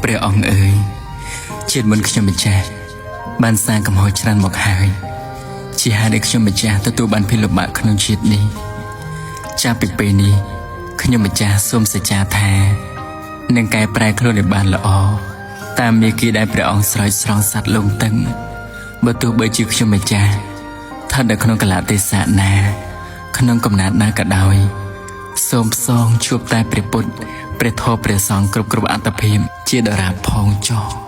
ព្រះអង្គអើយជាតិមុនខ្ញុំម្ចាស់បានសាងកំហុសច្រើនមកហើយជាហេតុដែលខ្ញុំម្ចាស់ទទួលបានភាពលំបាកក្នុងជាតិនេះចាប់ពីពេលនេះខ្ញុំម្ចាស់សូមសច្ចាថានឹងកែប្រែខ្លួនឲ្យបានល្អតាមមាគ៌ាដែលព្រះអង្គស្រោចស្រង់សត្វលងទឹកបើទោះបីជាខ្ញុំម្ចាស់ស្ថិតនៅក្នុងកលៈទេសៈណាក្នុងកំណត់ណាក៏ដោយសូមផ្សងជួបតែព្រះពុទ្ធព្រះធម៌ព្រះសង្ឃគ្រប់អត្តភាពជាដរាបផងចុះ